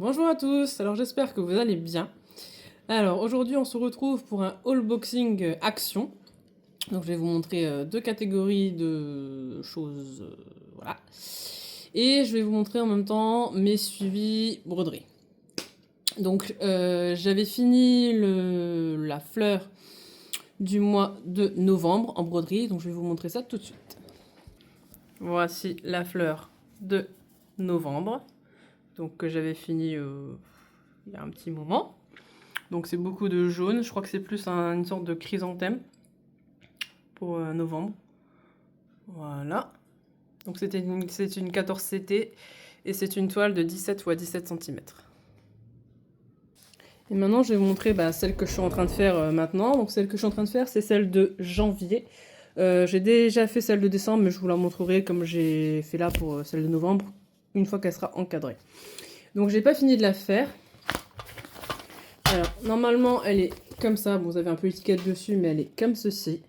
Bonjour à tous, alors j'espère que vous allez bien. Alors aujourd'hui on se retrouve pour un haul boxing action. Donc je vais vous montrer deux catégories de choses, voilà. Et je vais vous montrer en même temps mes suivis broderie. Donc j'avais fini la fleur du mois de novembre en broderie, donc je vais vous montrer ça tout de suite. Voici la fleur de novembre, donc que j'avais fini il y a un petit moment. Donc c'est beaucoup de jaune, je crois que c'est plus une sorte de chrysanthème pour novembre. Voilà. Donc c'est une 14 CT et c'est une toile de 17 x 17 cm. Et maintenant je vais vous montrer celle que je suis en train de faire maintenant. Donc celle que je suis en train de faire c'est celle de janvier. J'ai déjà fait celle de décembre mais je vous la montrerai comme j'ai fait là pour celle de novembre une fois qu'elle sera encadrée. Donc j'ai pas fini de la faire. Alors normalement elle est comme ça, bon, vous avez un peu l'étiquette dessus mais elle est comme ceci.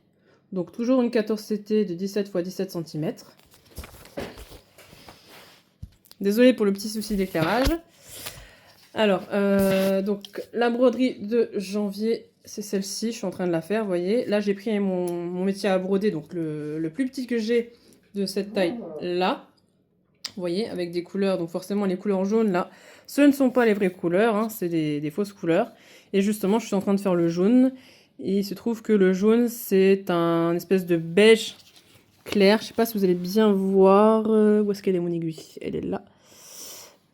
Donc toujours une 14 CT de 17 x 17 cm. Désolée pour le petit souci d'éclairage. Alors, donc la broderie de janvier, c'est celle-ci, je suis en train de la faire, vous voyez. Là, j'ai pris mon métier à broder, donc le plus petit que j'ai de cette taille-là. Vous voyez, avec des couleurs, donc forcément les couleurs jaunes, là, ce ne sont pas les vraies couleurs, hein, c'est des fausses couleurs. Et justement, je suis en train de faire le jaune. Et il se trouve que le jaune, c'est un espèce de beige clair. Je sais pas si vous allez bien voir. Où est-ce qu'elle est mon aiguille? Elle est là.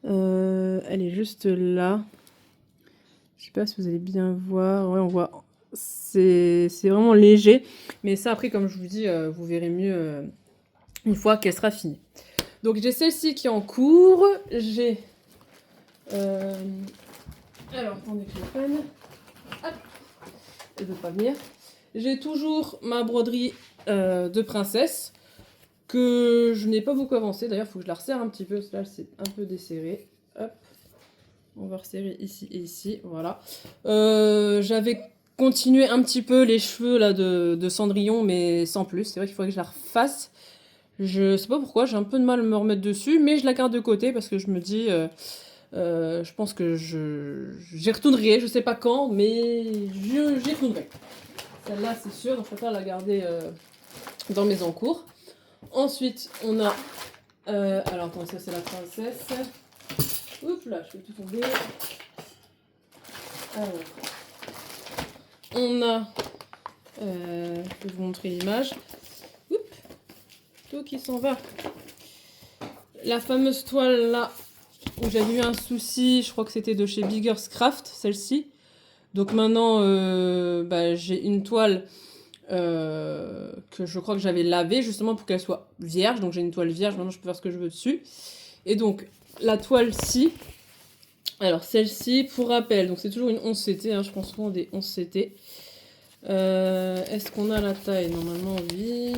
Elle est juste là. Je sais pas si vous allez bien voir. Ouais, on voit. C'est vraiment léger. Mais ça, après, comme je vous dis, vous verrez mieux une fois qu'elle sera finie. Donc, j'ai celle-ci qui est en cours. J'ai... Alors, attendez que je la prenne. Hop. Elle veut pas venir. J'ai toujours ma broderie de princesse que je n'ai pas beaucoup avancé. D'ailleurs, il faut que je la resserre un petit peu, parce que là, c'est un peu desserré. Hop. On va resserrer ici et ici, voilà. J'avais continué un petit peu les cheveux là de Cendrillon, mais sans plus. C'est vrai qu'il faudrait que je la refasse. Je sais pas pourquoi, j'ai un peu de mal à me remettre dessus, mais je la garde de côté parce que je me dis... je pense que j'y retournerai, je sais pas quand, mais j'y retournerai. Celle-là, c'est sûr, donc je préfère la garder dans mes encours. Ensuite, on a... alors, attends, ça c'est la princesse. Oups là, je vais tout tomber. Alors, on a... je vais vous montrer l'image. Oups, tout qui s'en va. La fameuse toile là, où j'avais eu un souci, je crois que c'était de chez Bigger's Craft, celle-ci. Donc maintenant, j'ai une toile que je crois que j'avais lavée justement pour qu'elle soit vierge. Donc j'ai une toile vierge, maintenant je peux faire ce que je veux dessus. Et donc la toile-ci, alors celle-ci, pour rappel, donc c'est toujours une 11 CT, hein, je prends souvent des 11 CT. Est-ce qu'on a la taille? Normalement oui.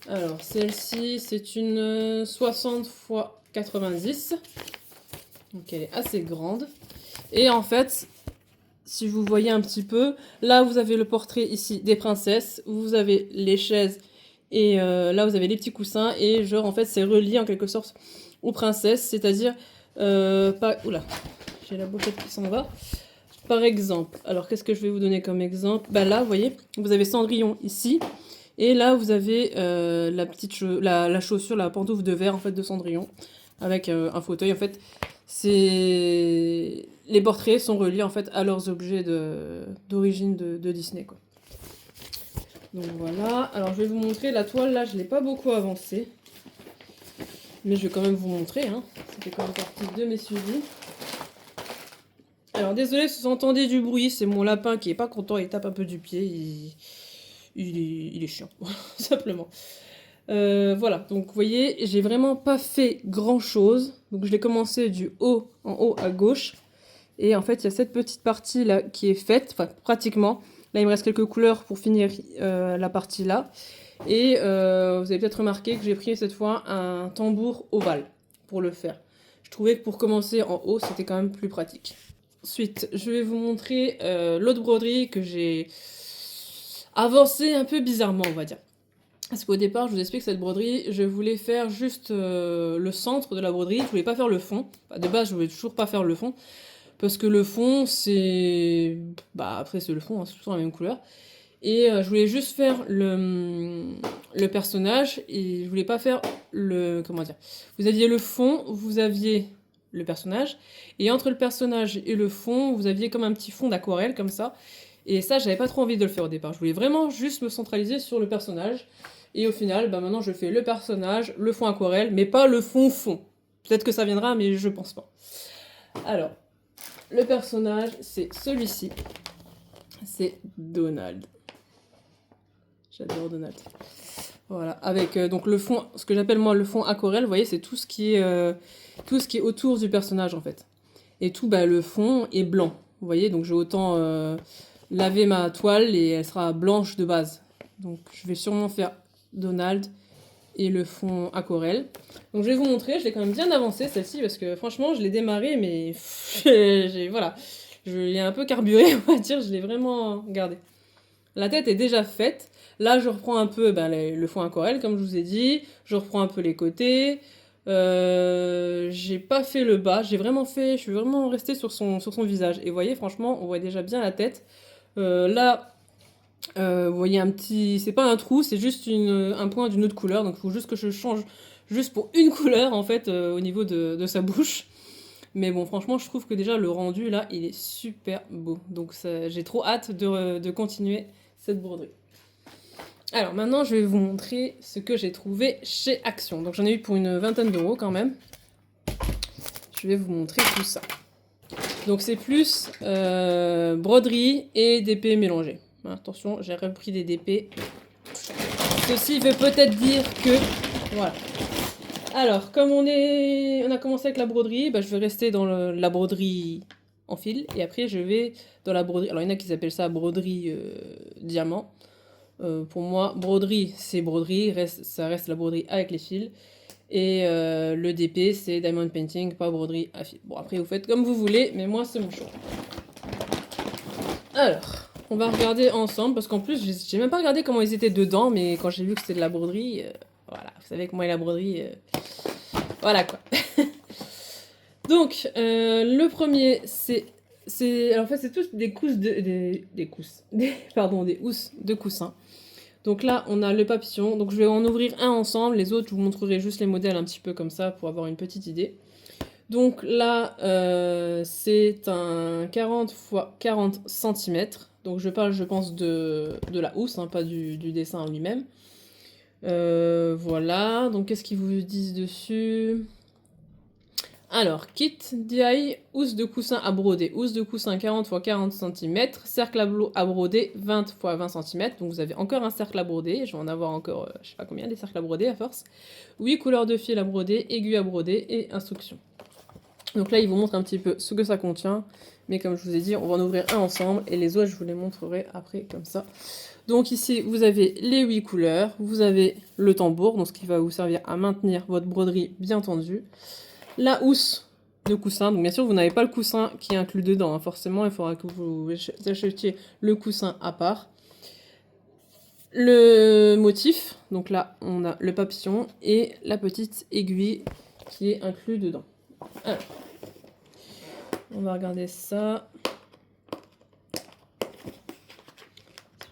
Alors celle-ci, c'est une 60 x 90. Donc elle est assez grande. Et en fait, si vous voyez un petit peu, là vous avez le portrait ici des princesses, vous avez les chaises et là vous avez les petits coussins et genre en fait c'est relié en quelque sorte aux princesses, c'est-à-dire oula, j'ai la bouchette qui s'en va. Par exemple, alors qu'est-ce que je vais vous donner comme exemple? Bah là vous voyez, vous avez Cendrillon ici et là vous avez la chaussure, la pantoufle de verre en fait de Cendrillon avec un fauteuil en fait. Les portraits sont reliés en fait à leurs objets d'origine de Disney quoi. Donc voilà, alors je vais vous montrer la toile là, je l'ai pas beaucoup avancée. Mais je vais quand même vous montrer, hein. Ça fait quand même partie de mes suivis. Alors désolé si vous entendez du bruit, c'est mon lapin qui est pas content, il tape un peu du pied, il est chiant, simplement. Voilà, donc vous voyez, j'ai vraiment pas fait grand chose. Donc je l'ai commencé du haut en haut à gauche. Et en fait, il y a cette petite partie là qui est faite, enfin pratiquement. Là, il me reste quelques couleurs pour finir la partie là. Et vous avez peut-être remarqué que j'ai pris cette fois un tambour ovale pour le faire. Je trouvais que pour commencer en haut, c'était quand même plus pratique. Ensuite, je vais vous montrer l'autre broderie que j'ai avancée un peu bizarrement, on va dire. Parce qu'au départ, je vous explique cette broderie, je voulais faire juste le centre de la broderie, je voulais pas faire le fond. Bah, de base, je voulais toujours pas faire le fond, parce que le fond, c'est... Bah après, c'est le fond, hein, c'est toujours la même couleur. Et je voulais juste faire le personnage, et je voulais pas faire le... Comment dire? Vous aviez le fond, vous aviez le personnage, et entre le personnage et le fond, vous aviez comme un petit fond d'aquarelle, comme ça. Et ça, j'avais pas trop envie de le faire au départ. Je voulais vraiment juste me centraliser sur le personnage. Et au final, bah maintenant je fais le personnage, le fond aquarelle, mais pas le fond fond. Peut-être que ça viendra, mais je pense pas. Alors, le personnage, c'est celui-ci. C'est Donald. J'adore Donald. Voilà, avec donc le fond, ce que j'appelle moi le fond aquarelle, vous voyez, c'est tout ce qui est autour du personnage en fait. Et tout, bah, le fond est blanc. Vous voyez, donc j'ai autant laver ma toile et elle sera blanche de base. Donc je vais sûrement faire Donald et le fond aquarelle. Donc je vais vous montrer, je l'ai quand même bien avancé celle-ci parce que franchement je l'ai démarré mais voilà, je l'ai un peu carburé on va dire, je l'ai vraiment gardé. La tête est déjà faite. Là je reprends un peu le fond aquarelle comme je vous ai dit, je reprends un peu les côtés. J'ai pas fait le bas, je suis vraiment restée sur son visage. Et vous voyez, franchement, on voit déjà bien la tête. Là, vous voyez un petit... C'est pas un trou, c'est juste un point d'une autre couleur. Donc il faut juste que je change juste pour une couleur, en fait, au niveau de sa bouche. Mais bon, franchement, je trouve que déjà, le rendu, là, il est super beau. Donc j'ai trop hâte de continuer cette broderie. Alors maintenant, je vais vous montrer ce que j'ai trouvé chez Action. Donc j'en ai eu pour une vingtaine d'euros quand même. Je vais vous montrer tout ça. Donc c'est plus broderie et DP mélangés. Attention, j'ai repris des DP. Ceci veut peut-être dire que... Voilà. Alors, comme on a commencé avec la broderie, bah, je vais rester dans la broderie en fil. Et après, je vais dans la broderie... Alors, il y en a qui s'appellent ça broderie diamant. Pour moi, broderie, c'est broderie. Ça reste la broderie avec les fils. Et le DP, c'est Diamond Painting, pas broderie à fil. Bon, après, vous faites comme vous voulez, mais moi, c'est mon choix. Alors, on va regarder ensemble, parce qu'en plus, j'ai même pas regardé comment ils étaient dedans, mais quand j'ai vu que c'était de la broderie, voilà, vous savez que moi et la broderie, voilà quoi. Donc, le premier, alors en fait, c'est tous des housses de coussins. Donc là, on a le papillon. Donc je vais en ouvrir un ensemble. Les autres, je vous montrerai juste les modèles un petit peu comme ça pour avoir une petite idée. Donc là, c'est un 40 x 40 cm. Donc je parle, je pense, de la housse, hein, pas du dessin en lui-même. Voilà. Donc qu'est-ce qu'ils vous disent dessus ? Alors, kit DI, housse de coussin à broder. Housse de coussin 40 x 40 cm, cercle à broder 20 x 20 cm. Donc vous avez encore un cercle à broder. Je vais en avoir encore, je sais pas combien, des cercles à broder à force. 8 couleurs de fil à broder, aiguille à broder et instructions. Donc là, il vous montre un petit peu ce que ça contient. Mais comme je vous ai dit, on va en ouvrir un ensemble. Et les autres, je vous les montrerai après comme ça. Donc ici, vous avez les 8 couleurs. Vous avez le tambour, donc ce qui va vous servir à maintenir votre broderie bien tendue. La housse de coussin, donc bien sûr vous n'avez pas le coussin qui est inclus dedans, hein. Forcément il faudra que vous achetiez le coussin à part. Le motif, donc là on a le papillon et la petite aiguille qui est inclus dedans. Alors, on va regarder ça.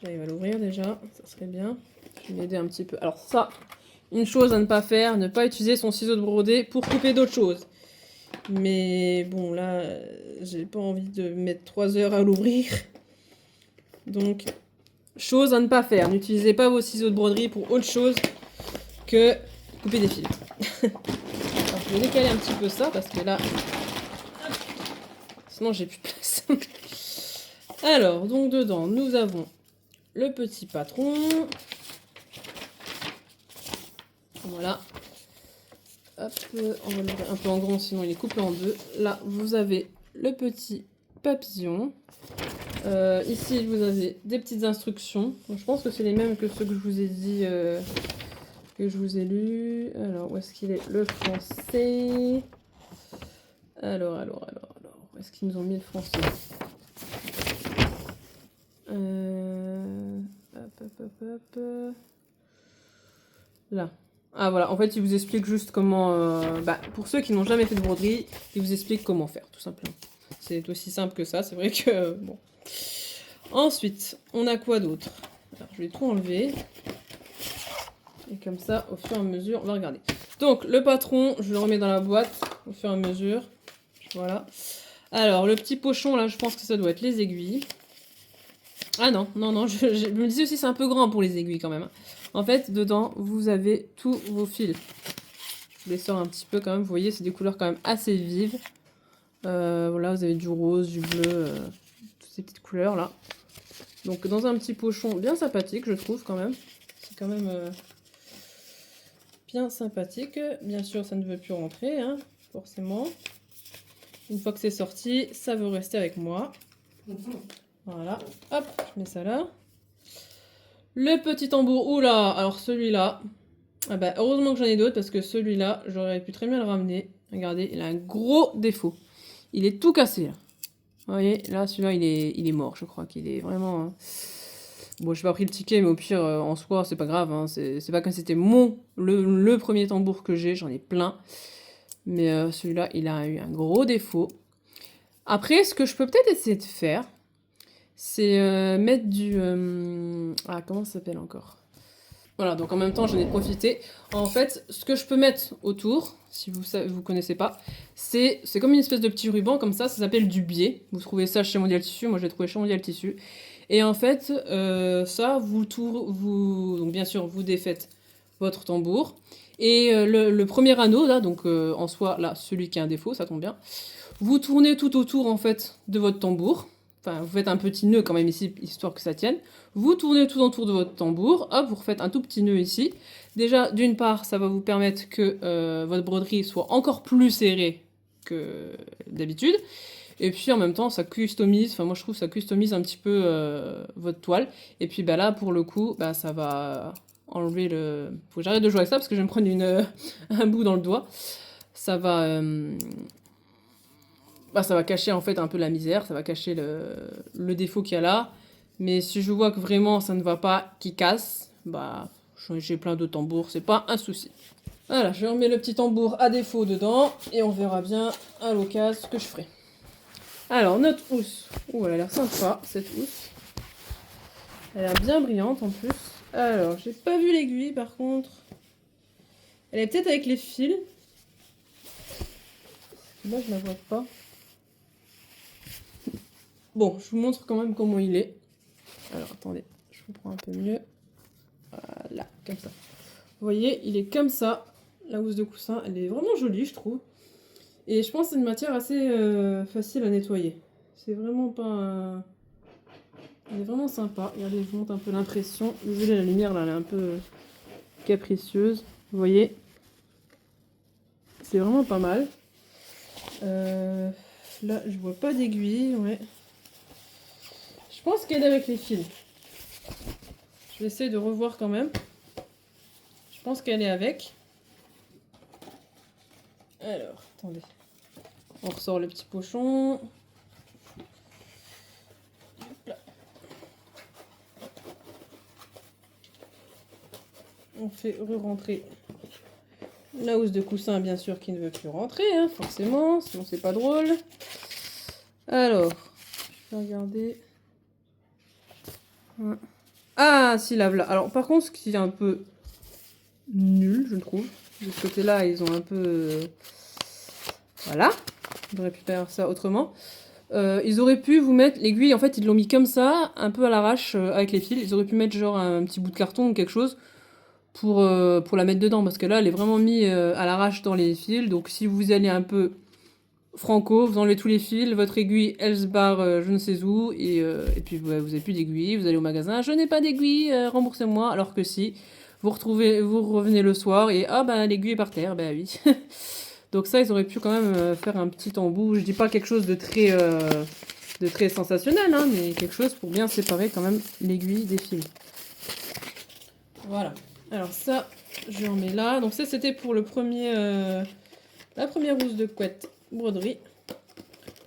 J'arrive à l'ouvrir déjà, ça serait bien. Je vais m'aider un petit peu. Alors ça, une chose à ne pas faire, ne pas utiliser son ciseau de broder pour couper d'autres choses. Mais bon, là, j'ai pas envie de mettre 3 heures à l'ouvrir. Donc, chose à ne pas faire. N'utilisez pas vos ciseaux de broderie pour autre chose que couper des fils. Alors, je vais décaler un petit peu ça parce que là... Sinon, j'ai plus de place. Alors, donc dedans, nous avons le petit patron. Voilà. Hop, on va l'ouvrir un peu en grand, sinon il est coupé en deux. Là, vous avez le petit papillon. Ici, vous avez des petites instructions. Donc, je pense que c'est les mêmes que ceux que je vous ai dit, que je vous ai lus. Alors, où est-ce qu'il est le français? Alors, où est-ce qu'ils nous ont mis le français? Hop. Là. Ah voilà, en fait, il vous explique juste comment... pour ceux qui n'ont jamais fait de broderie, il vous explique comment faire, tout simplement. C'est aussi simple que ça, c'est vrai que... bon. Ensuite, on a quoi d'autre? Alors, je vais tout enlever. Et comme ça, au fur et à mesure, on va regarder. Donc, le patron, je le remets dans la boîte, au fur et à mesure. Voilà. Alors, le petit pochon, là, je pense que ça doit être les aiguilles. Ah non, non, non, je me disais aussi c'est un peu grand pour les aiguilles quand même. En fait, dedans, vous avez tous vos fils. Je vous les sors un petit peu quand même, vous voyez, c'est des couleurs quand même assez vives. Voilà, vous avez du rose, du bleu, toutes ces petites couleurs là. Donc dans un petit pochon bien sympathique, je trouve quand même. C'est quand même bien sympathique. Bien sûr, ça ne veut plus rentrer, hein, forcément. Une fois que c'est sorti, ça veut rester avec moi. Voilà, hop, je mets ça là. Le petit tambour, oula, alors celui-là, ah bah, heureusement que j'en ai d'autres parce que celui-là, j'aurais pu très bien le ramener. Regardez, il a un gros défaut. Il est tout cassé. Là. Vous voyez, là, celui-là, il est mort, je crois qu'il est vraiment... Hein. Bon, j'ai pas pris le ticket, mais au pire, en soi, c'est pas grave. Hein. C'est pas comme c'était le premier tambour que j'ai, j'en ai plein. Mais celui-là, il a eu un gros défaut. Après, ce que je peux peut-être essayer de faire, c'est mettre du... Ah, comment ça s'appelle encore? Voilà, donc en même temps, j'en ai profité. En fait, ce que je peux mettre autour, si vous connaissez pas, c'est comme une espèce de petit ruban comme ça s'appelle du biais. Vous trouvez ça chez Mondial Tissu, moi j'ai trouvé chez Mondial Tissu. Et en fait, ça, donc bien sûr, vous défaites votre tambour. Et le premier anneau, là, donc en soi, là, celui qui a un défaut, ça tombe bien. Vous tournez tout autour, en fait, de votre tambour. Enfin, vous faites un petit nœud quand même ici, histoire que ça tienne. Vous tournez tout autour de votre tambour. Hop, vous refaites un tout petit nœud ici. Déjà, d'une part, ça va vous permettre que votre broderie soit encore plus serrée que d'habitude. Et puis en même temps, ça customise, enfin moi je trouve que ça customise un petit peu votre toile. Et puis bah, là, pour le coup, bah, ça va enlever le... Faut que j'arrête de jouer avec ça parce que je vais me prendre un bout dans le doigt. Ça va... ça va cacher en fait un peu la misère, ça va cacher le défaut qu'il y a là. Mais si je vois que vraiment ça ne va pas, qu'il casse, bah j'ai plein de tambours, c'est pas un souci. Voilà, je remets le petit tambour à défaut dedans et on verra bien à l'occasion ce que je ferai. Alors notre housse, elle a l'air sympa cette housse. Elle a l'air bien brillante en plus. Alors j'ai pas vu l'aiguille par contre. Elle est peut-être avec les fils. Là je la vois pas. Bon, je vous montre quand même comment il est. Alors, attendez, je vous prends un peu mieux. Voilà, comme ça. Vous voyez, il est comme ça. La housse de coussin, elle est vraiment jolie, je trouve. Et je pense que c'est une matière assez facile à nettoyer. C'est vraiment pas... Elle est vraiment sympa. Regardez, je vous montre un peu l'impression. Désolée, la lumière, là, elle est un peu capricieuse. Vous voyez, c'est vraiment pas mal. Là, je vois pas d'aiguille, ouais. Je pense qu'elle est avec les fils. Je vais essayer de revoir quand même. Je pense qu'elle est avec. Alors, attendez. On ressort le petit pochon. Hop là. On fait re-rentrer la housse de coussin, bien sûr, qui ne veut plus rentrer, hein, forcément, sinon c'est pas drôle. Alors, je vais regarder. Ah, si, là, voilà. Alors, par contre, ce qui est un peu nul, je trouve, de ce côté-là, ils ont un peu... Voilà. On aurait pu faire ça autrement. Ils auraient pu vous mettre l'aiguille, en fait, ils l'ont mis comme ça, un peu à l'arrache, avec les fils. Ils auraient pu mettre genre un petit bout de carton ou quelque chose pour la mettre dedans, parce que là, elle est vraiment mise à l'arrache dans les fils. Donc, si vous allez un peu franco, vous enlevez tous les fils, votre aiguille, elle se barre je ne sais où, et puis vous n'avez plus d'aiguille, vous allez au magasin, je n'ai pas d'aiguille, remboursez-moi, alors que si, vous revenez le soir, et ah ben l'aiguille est par terre, ben oui. Donc ça, ils auraient pu quand même faire un petit embout, je dis pas quelque chose de très sensationnel, hein, mais quelque chose pour bien séparer quand même l'aiguille des fils. Voilà, alors ça, je en mets là, donc ça c'était pour la première housse de couette broderie.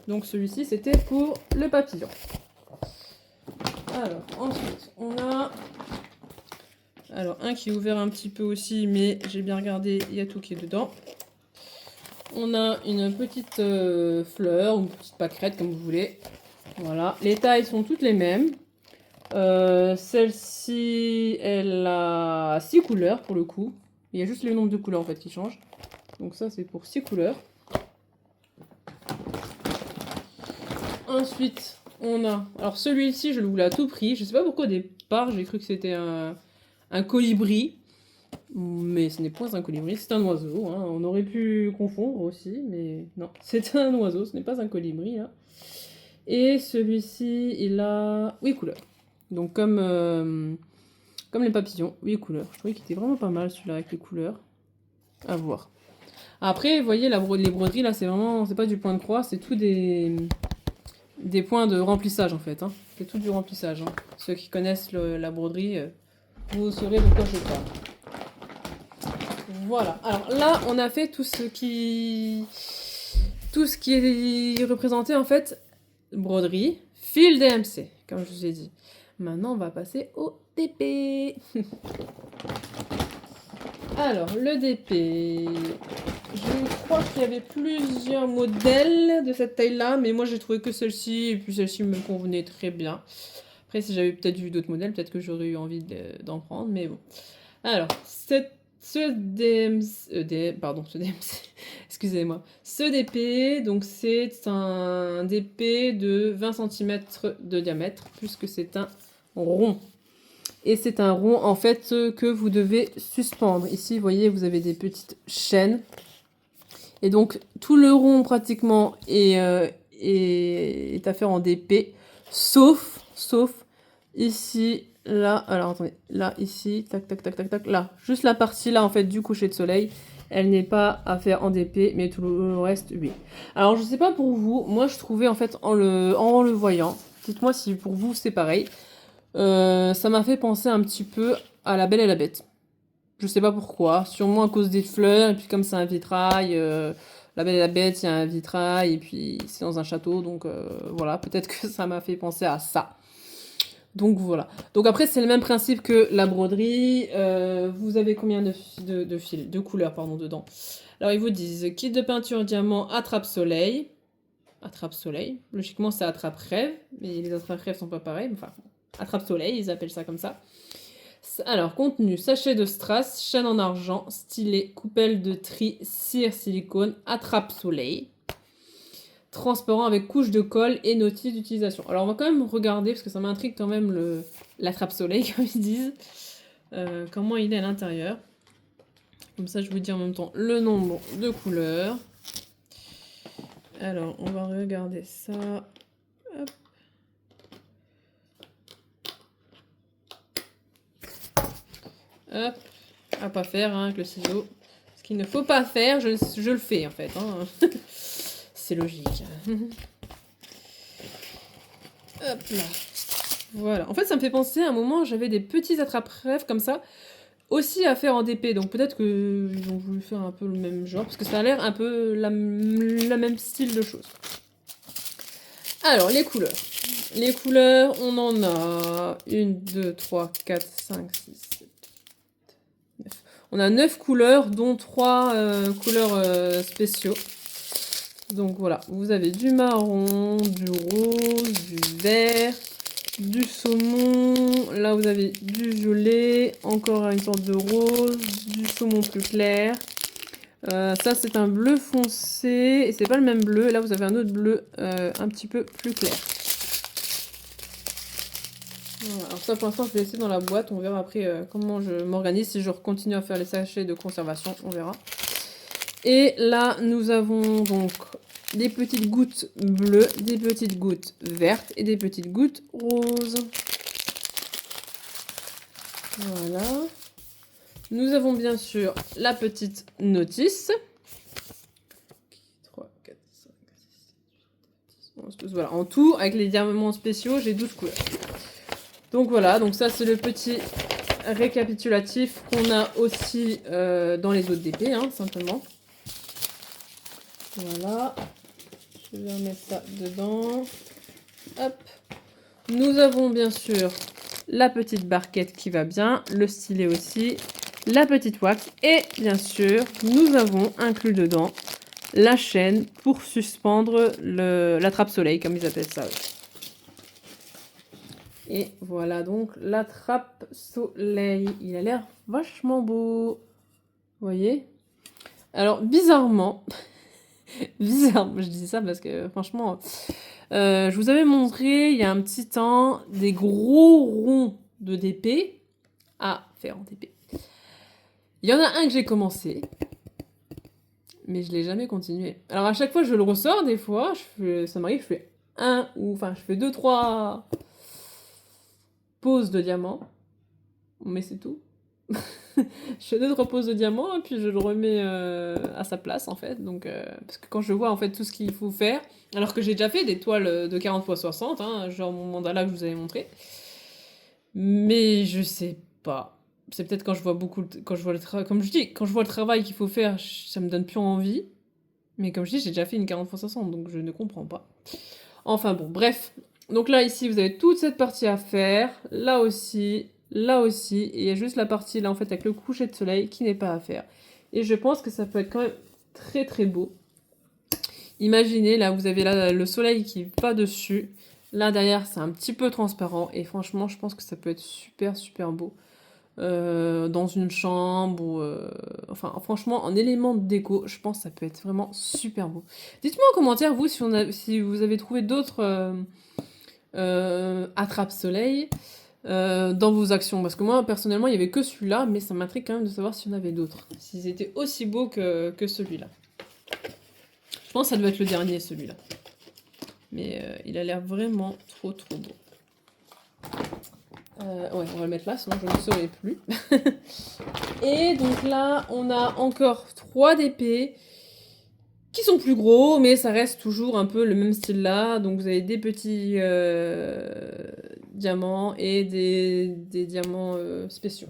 Donc celui-ci c'était pour le papillon. Alors ensuite on a Alors, un qui est ouvert un petit peu aussi, mais j'ai bien regardé, il y a tout qui est dedans. On a une petite fleur, ou une petite pâquerette, comme vous voulez. Voilà, les tailles sont toutes les mêmes. Celle-ci, elle a 6 couleurs pour le coup. Il y a juste le nombre de couleurs en fait qui change. Donc ça, c'est pour 6 couleurs. Ensuite, on a... Alors celui-ci, je le voulais à tout prix. Je sais pas pourquoi au départ, j'ai cru que c'était un colibri. Mais ce n'est pas un colibri, c'est un oiseau. Hein. On aurait pu confondre aussi, mais non. C'est un oiseau, ce n'est pas un colibri. Hein. Et celui-ci, il a 8 couleurs. Donc comme les papillons, 8 couleurs. Je trouvais qu'il était vraiment pas mal celui-là avec les couleurs. À voir. Après, vous voyez, les broderies, là, c'est vraiment... C'est pas du point de croix, c'est tout des points de remplissage, en fait. Hein. C'est tout du remplissage. Hein. Ceux qui connaissent la broderie, vous saurez de quoi je parle. Voilà. Alors là, on a fait tout ce qui est représenté, en fait, broderie, fil DMC, comme je vous ai dit. Maintenant, on va passer au DP. Alors, le DP... Je crois qu'il y avait plusieurs modèles de cette taille-là, mais moi j'ai trouvé que celle-ci, et puis celle-ci me convenait très bien. Après, si j'avais peut-être vu d'autres modèles, peut-être que j'aurais eu envie d'en prendre, mais bon. Alors, ce DMC, excusez-moi. Ce DP, donc c'est un DP de 20 cm de diamètre, puisque c'est un rond. Et c'est un rond, en fait, que vous devez suspendre. Ici, vous voyez, vous avez des petites chaînes. Et donc, tout le rond, pratiquement, est à faire en DP. Sauf, ici, là. Alors, attendez. Là, ici, tac, tac, tac, tac, tac. Là, juste la partie, là, en fait, du coucher de soleil. Elle n'est pas à faire en DP, mais tout le reste, oui. Alors, je sais pas pour vous. Moi, je trouvais, en fait, en le voyant. Dites-moi si pour vous, c'est pareil. Ça m'a fait penser un petit peu à La Belle et la Bête. Je sais pas pourquoi, sûrement à cause des fleurs, et puis comme c'est un vitrail, La Belle et la Bête, il y a un vitrail, et puis c'est dans un château, donc voilà, peut-être que ça m'a fait penser à ça. Donc voilà. Donc après, c'est le même principe que la broderie. Vous avez combien de fils, de couleurs, pardon, dedans. Alors ils vous disent, kit de peinture diamant attrape-soleil. Attrape-soleil. Logiquement, c'est attrape-rêve, mais les attrape-rêves sont pas pareils, enfin... Attrape-soleil, ils appellent ça comme ça. Alors, contenu, sachet de strass, chaîne en argent, stylet, coupelle de tri, cire silicone, attrape-soleil. Transparent avec couche de colle et notice d'utilisation. Alors, on va quand même regarder, parce que ça m'intrigue quand même l'attrape-soleil, comme ils disent. Comment il est à l'intérieur. Comme ça, je vous dis en même temps le nombre de couleurs. Alors, on va regarder ça. Hop. Hop, à pas faire hein, avec le ciseau. Ce qu'il ne faut pas faire, je le fais en fait. Hein. C'est logique. Hop là. Voilà. En fait, ça me fait penser à un moment, j'avais des petits attrape-rêves comme ça, aussi à faire en DP. Donc peut-être qu'ils ont voulu faire un peu le même genre, parce que ça a l'air un peu la même style de choses. Alors, les couleurs. Les couleurs, on en a 1, 2, 3, 4, 5, 6, 7, 9. On a 9 couleurs, dont 3 couleurs spéciaux. Donc voilà, vous avez du marron, du rose, du vert, du saumon. Là, vous avez du violet, encore une sorte de rose, du saumon plus clair. Ça, c'est un bleu foncé, et c'est pas le même bleu. Et là, vous avez un autre bleu un petit peu plus clair. Voilà. Alors ça, pour l'instant, je vais laisser dans la boîte. On verra après comment je m'organise. Si je continue à faire les sachets de conservation, on verra. Et là, nous avons donc des petites gouttes bleues, des petites gouttes vertes et des petites gouttes roses. Voilà. Nous avons bien sûr la petite notice. 3, 4, 5, 6, 7, 8, 9, 10, 11, 12. Voilà, en tout, avec les diamants spéciaux, j'ai 12 couleurs. Donc voilà, donc ça c'est le petit récapitulatif qu'on a aussi dans les autres DP, hein, simplement. Voilà. Je vais remettre ça dedans. Hop. Nous avons bien sûr la petite barquette qui va bien, le stylet aussi, la petite wax et bien sûr, nous avons inclus dedans la chaîne pour suspendre la trappe-soleil, comme ils appellent ça. Et voilà donc la trappe-soleil. Il a l'air vachement beau. Vous voyez? Alors, bizarrement, je dis ça parce que franchement, je vous avais montré il y a un petit temps des gros ronds de DP à faire en DP. Il y en a un que j'ai commencé, mais je l'ai jamais continué. Alors à chaque fois je le ressors, des fois, ça m'arrive, je fais je fais 2-3 poses de diamant, mais c'est tout. Je fais 2-3 poses de diamant et puis je le remets à sa place en fait. Donc, parce que quand je vois en fait tout ce qu'il faut faire, alors que j'ai déjà fait des toiles de 40 x 60, hein, genre mon mandala que je vous avais montré, mais je sais pas. C'est peut-être quand je vois le travail, comme je dis, quand je vois le travail qu'il faut faire, ça me donne plus envie. Mais comme je dis, j'ai déjà fait une 40 x 60, donc je ne comprends pas. Enfin bon, bref. Donc là, ici, vous avez toute cette partie à faire. Là aussi. Et il y a juste la partie, là, en fait, avec le coucher de soleil qui n'est pas à faire. Et je pense que ça peut être quand même très, très beau. Imaginez, là, vous avez là le soleil qui va dessus. Là, derrière, c'est un petit peu transparent. Et franchement, je pense que ça peut être super, super beau. Dans une chambre ou enfin franchement en élément de déco, je pense que ça peut être vraiment super beau. Dites-moi en commentaire vous si vous avez trouvé d'autres attrape-soleil dans vos actions, parce que moi personnellement il y avait que celui-là, mais ça m'intrigue quand même de savoir s'il y en avait d'autres, s'ils étaient aussi beaux que celui-là. Je pense que ça doit être le dernier celui-là, mais il a l'air vraiment trop beau. Ouais, on va le mettre là, sinon je ne saurais plus. Et donc là, on a encore 3 DP qui sont plus gros, mais ça reste toujours un peu le même style là. Donc vous avez des petits diamants et des diamants spéciaux.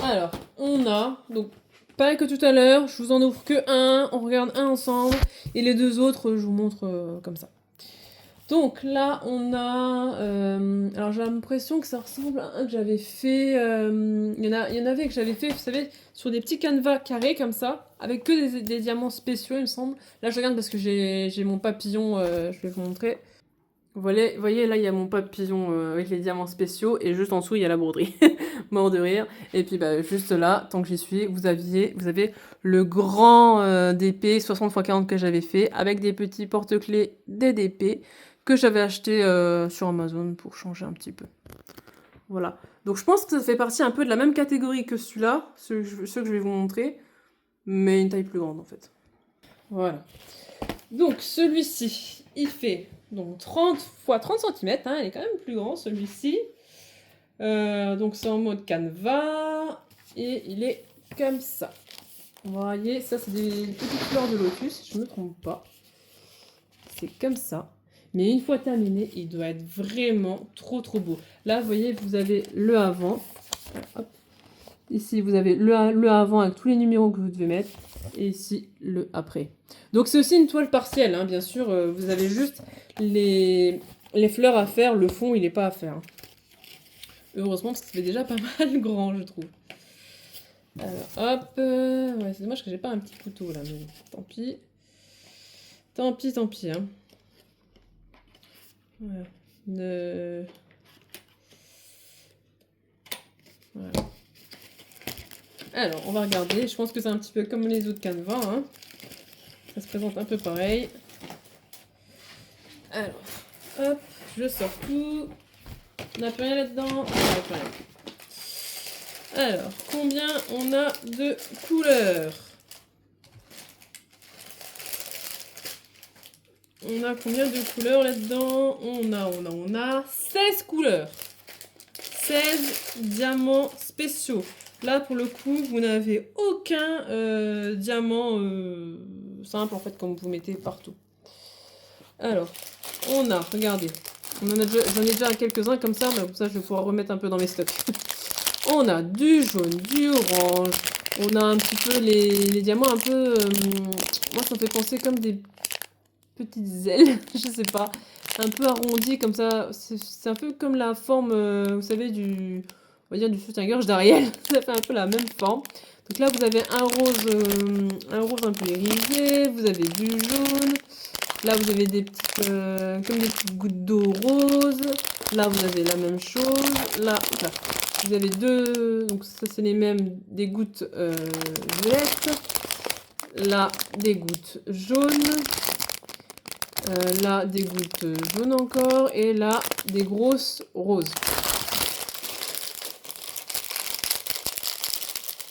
Alors, on a, donc pareil que tout à l'heure, je vous en ouvre que un, on regarde un ensemble, et les deux autres, je vous montre comme ça. Donc là, on a... alors j'ai l'impression que ça ressemble à un que j'avais fait... il y en avait que j'avais fait, vous savez, sur des petits canevas carrés comme ça, avec que des diamants spéciaux, il me semble. Là, je regarde parce que j'ai mon papillon, je vais vous montrer. Vous voyez, là, il y a mon papillon avec les diamants spéciaux, et juste en dessous, il y a la broderie. Mort de rire. Et puis, juste là, tant que j'y suis, vous avez le grand DP 60 x 40 que j'avais fait, avec des petits porte-clés des DP, que j'avais acheté sur Amazon pour changer un petit peu. Voilà. Donc je pense que ça fait partie un peu de la même catégorie que celui-là, ceux que je vais vous montrer, mais une taille plus grande en fait. Voilà. Donc celui-ci, il fait donc 30 x 30 cm, hein, il est quand même plus grand celui-ci. Donc c'est en mode canevas, et il est comme ça. Vous voyez, ça c'est des petites fleurs de lotus, si je ne me trompe pas. C'est comme ça. Mais une fois terminé, il doit être vraiment trop beau. Là, vous voyez, vous avez le avant. Hop. Ici, vous avez le avant avec tous les numéros que vous devez mettre. Et ici, le après. Donc, c'est aussi une toile partielle, hein, bien sûr. Vous avez juste les fleurs à faire. Le fond, il n'est pas à faire. Heureusement, parce que ça fait déjà pas mal grand, je trouve. Alors, hop. Ouais, c'est dommage que j'ai pas un petit couteau, là. Mais tant pis. Tant pis, hein. Voilà. Voilà. Alors, on va regarder. Je pense que c'est un petit peu comme les autres canevas. Hein. Ça se présente un peu pareil. Alors, hop, je sors tout. On n'a plus rien là-dedans. Alors, combien on a de couleurs? On a combien de couleurs là-dedans? On a 16 couleurs. 16 diamants spéciaux. Là, pour le coup, vous n'avez aucun diamant simple, en fait, comme vous mettez partout. Alors, on a, regardez, j'en ai déjà quelques-uns comme ça, mais comme ça, je vais pouvoir remettre un peu dans mes stocks. On a du jaune, du orange, on a un petit peu les diamants un peu... moi, ça me fait penser comme des petites ailes, je sais pas. un peu arrondi comme ça. C'est un peu comme la forme, vous savez, on va dire du soutien-gorge d'Ariel. Ça fait un peu la même forme. Donc là, vous avez un rose un peu irisé, vous avez du jaune. Là, vous avez des petites, comme des petites gouttes d'eau rose. Là, vous avez la même chose. Là, vous avez deux, donc ça c'est les mêmes, des gouttes violettes. Là, des gouttes jaunes. Là, des gouttes jaunes encore. Et là, des grosses roses.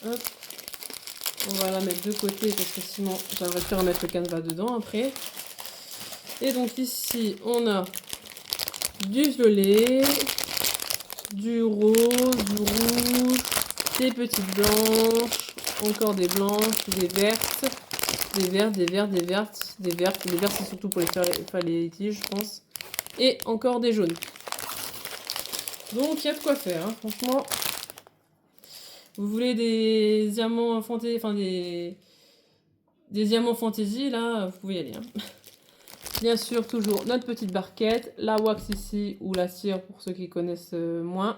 Hop. On va la mettre de côté parce que sinon, j'arriverai plus à mettre le canevas dedans après. Et donc ici, on a du violet, du rose, du rouge, des petites blanches, encore des blanches, des vertes, des vertes, des vertes, des vertes, des vertes. Les vertes, c'est surtout pour faire les tiges, je pense. Et encore des jaunes. Donc, il y a de quoi faire, hein, franchement. Vous voulez des diamants fantaisie, enfin des diamants fantaisie, là, vous pouvez y aller. Hein. Bien sûr, toujours notre petite barquette, la wax ici, ou la cire pour ceux qui connaissent moins.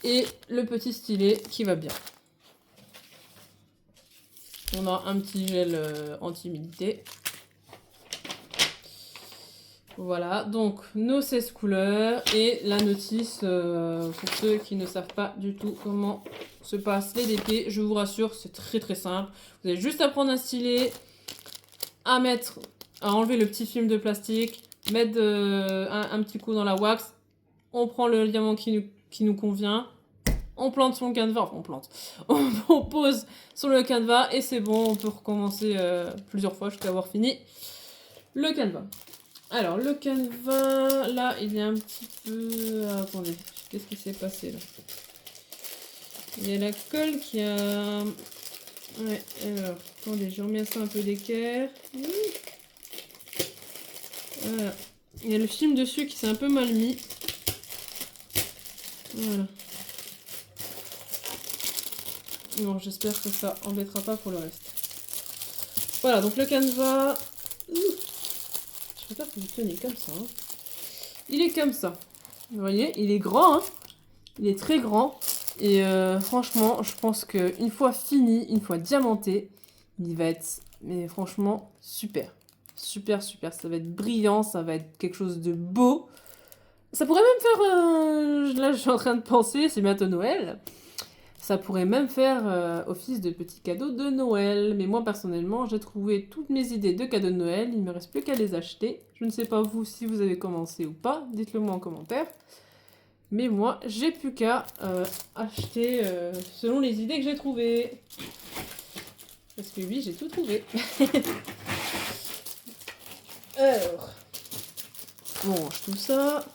Et le petit stylet qui va bien. On a un petit gel anti-humidité. Voilà, donc nos 16 couleurs et la notice pour ceux qui ne savent pas du tout comment se passent les DP. Je vous rassure, c'est très très simple. Vous avez juste à prendre un stylet, à enlever le petit film de plastique, mettre un petit coup dans la wax. On prend le diamant qui nous convient. On plante son canevas, enfin on plante. On pose sur le canevas et c'est bon, on peut recommencer plusieurs fois jusqu'à avoir fini le canevas. Alors, le canevas, là, il est un petit peu... Ah, attendez, qu'est-ce qui s'est passé, là? Il y a la colle qui a... Ouais, alors, attendez, je remets ça un peu d'équerre. Voilà. Il y a le film dessus qui s'est un peu mal mis. Voilà. Bon, j'espère que ça embêtera pas pour le reste. Voilà, donc le canevas... Je préfère que vous teniez comme ça. Hein. Il est comme ça. Vous voyez, il est grand. Hein. Il est très grand. Et franchement, je pense qu'une fois fini, une fois diamanté, il va être, mais franchement, super. Super, super. Ça va être brillant, ça va être quelque chose de beau. Ça pourrait même faire... là, je suis en train de penser, c'est bientôt Noël. Ça pourrait même faire office de petit cadeau de Noël. Mais moi, personnellement, j'ai trouvé toutes mes idées de cadeaux de Noël. Il ne me reste plus qu'à les acheter. Je ne sais pas vous si vous avez commencé ou pas. Dites-le moi en commentaire. Mais moi, j'ai plus qu'à acheter selon les idées que j'ai trouvées. Parce que oui, j'ai tout trouvé. Alors, on range tout ça.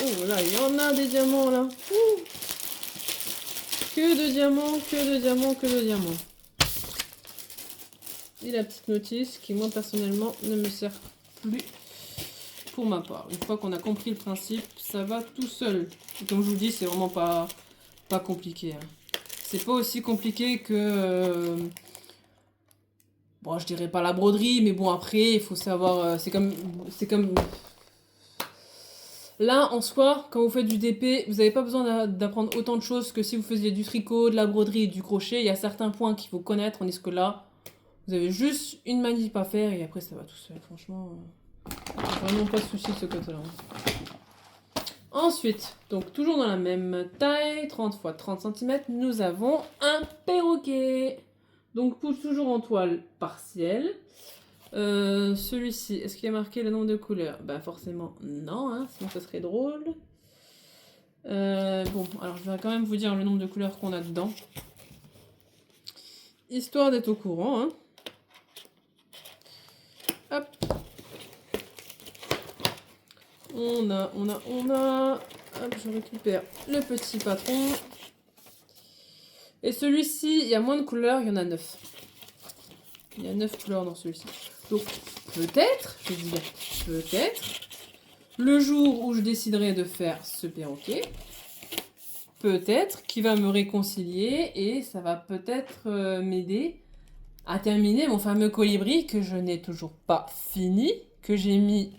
Oh là, il y en a des diamants là. Ouh. Que de diamants, que de diamants, que de diamants. Et la petite notice qui, moi, personnellement, ne me sert plus pour ma part. Une fois qu'on a compris le principe, ça va tout seul. Et comme je vous dis, c'est vraiment pas compliqué. Hein. C'est pas aussi compliqué que... bon, je dirais pas la broderie, mais bon, après, il faut savoir... c'est comme... Là, en soi, quand vous faites du DP, vous n'avez pas besoin d'apprendre autant de choses que si vous faisiez du tricot, de la broderie et du crochet. Il y a certains points qu'il faut connaître, tandis que là, vous avez juste une manip à faire et après ça va tout seul. Franchement, vraiment pas de soucis de ce côté-là. Ensuite, donc toujours dans la même taille, 30 x 30 cm, nous avons un perroquet. Donc toujours en toile partielle. Celui-ci, est-ce qu'il y a marqué le nombre de couleurs? Bah forcément non, hein, sinon ça serait drôle. Bon, alors je vais quand même vous dire le nombre de couleurs qu'on a dedans. Histoire d'être au courant. Hein. Hop. On a. Hop, je récupère le petit patron. Et celui-ci, il y a moins de couleurs, il y en a 9. Il y a 9 couleurs dans celui-ci. Donc, peut-être, je dis bien, peut-être, le jour où je déciderai de faire ce perroquet, peut-être qu'il va me réconcilier et ça va peut-être m'aider à terminer mon fameux colibri que je n'ai toujours pas fini, que j'ai mis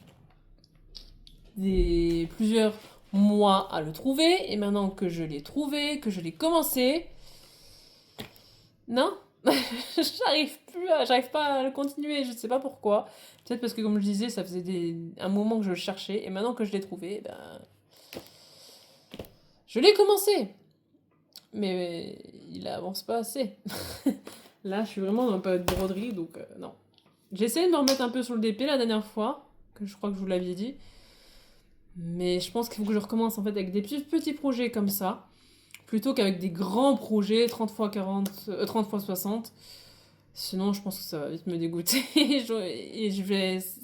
plusieurs mois à le trouver, et maintenant que je l'ai trouvé, que je l'ai commencé, non, j'arrive pas à le continuer, je sais pas pourquoi. Peut-être parce que comme je disais, ça faisait un moment que je le cherchais, et maintenant que je l'ai trouvé, ben, je l'ai commencé, mais il avance pas assez. Là, je suis vraiment dans une période de broderie, donc non. J'ai essayé de me remettre un peu sur le DP la dernière fois, que je crois que je vous l'aviez dit. Mais je pense qu'il faut que je recommence en fait avec des petits projets comme ça, plutôt qu'avec des grands projets 30 x 40, 30 x 60. Sinon, je pense que ça va vite me dégoûter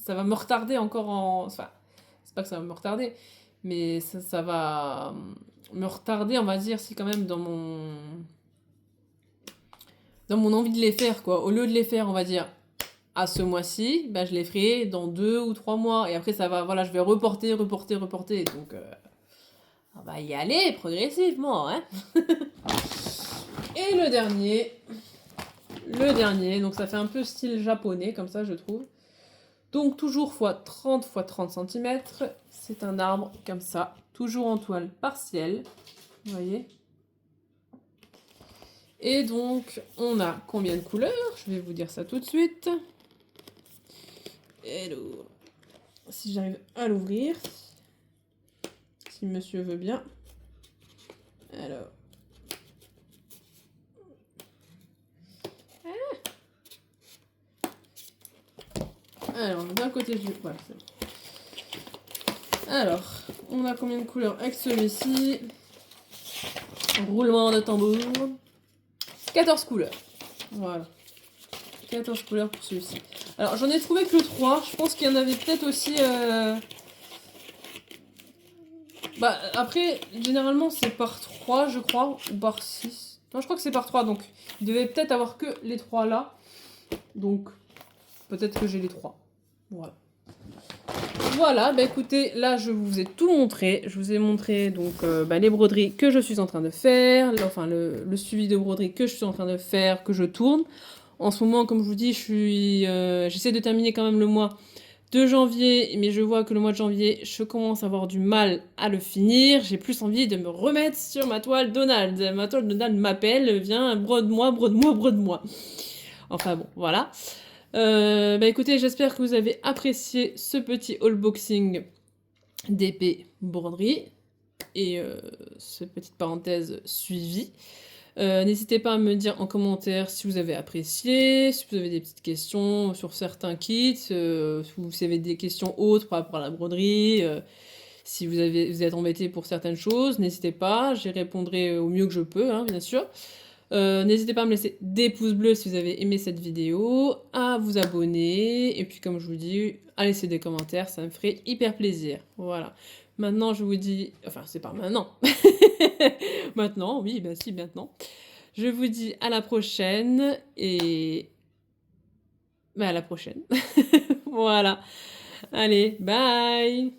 ça va me retarder encore en. Enfin, c'est pas que ça va me retarder, mais ça va me retarder, on va dire, si quand même dans mon envie de les faire, quoi. Au lieu de les faire, on va dire, à ce mois-ci, bah, je les ferai dans 2 ou 3 mois. Et après, ça va, voilà, je vais reporter. Donc, on va y aller progressivement, hein. Et le dernier, donc ça fait un peu style japonais, comme ça, je trouve. Donc, toujours x 30 x 30 cm. C'est un arbre, comme ça, toujours en toile partielle. Vous voyez ? Et donc, on a combien de couleurs? Je vais vous dire ça tout de suite. Hello. Si j'arrive à l'ouvrir, si monsieur veut bien. Alors. Alors, d'un côté, je... Voilà, c'est bon. Alors, on a combien de couleurs avec celui-ci? Roulement de tambour. 14 couleurs. Voilà. 14 couleurs pour celui-ci. Alors, j'en ai trouvé que 3. Je pense qu'il y en avait peut-être aussi... Bah, après, généralement, c'est par 3, je crois, ou par 6. Non, je crois que c'est par 3, donc il devait peut-être avoir que les 3 là. Donc, peut-être que j'ai les 3. Voilà. Voilà, bah écoutez, là je vous ai tout montré. Je vous ai montré donc les broderies que je suis en train de faire, enfin le suivi de broderie que je suis en train de faire, que je tourne. En ce moment, comme je vous dis, j'essaie de terminer quand même le mois de janvier, mais je vois que le mois de janvier, je commence à avoir du mal à le finir. J'ai plus envie de me remettre sur ma toile Donald. Ma toile Donald m'appelle, viens, brode-moi, brode-moi, brode-moi. Enfin bon, voilà. Écoutez, j'espère que vous avez apprécié ce petit haul-boxing d'épée broderie et ce petite parenthèse suivie. N'hésitez pas à me dire en commentaire si vous avez apprécié, si vous avez des petites questions sur certains kits, si vous avez des questions autres par rapport à la broderie, si vous êtes embêté pour certaines choses, n'hésitez pas, j'y répondrai au mieux que je peux, hein, bien sûr. N'hésitez pas à me laisser des pouces bleus si vous avez aimé cette vidéo, à vous abonner, et puis comme je vous dis, à laisser des commentaires, ça me ferait hyper plaisir. Voilà. Maintenant, je vous dis... Enfin, c'est pas maintenant. Maintenant, oui, bah si, maintenant. Je vous dis à la prochaine, et... à la prochaine. Voilà. Allez, bye!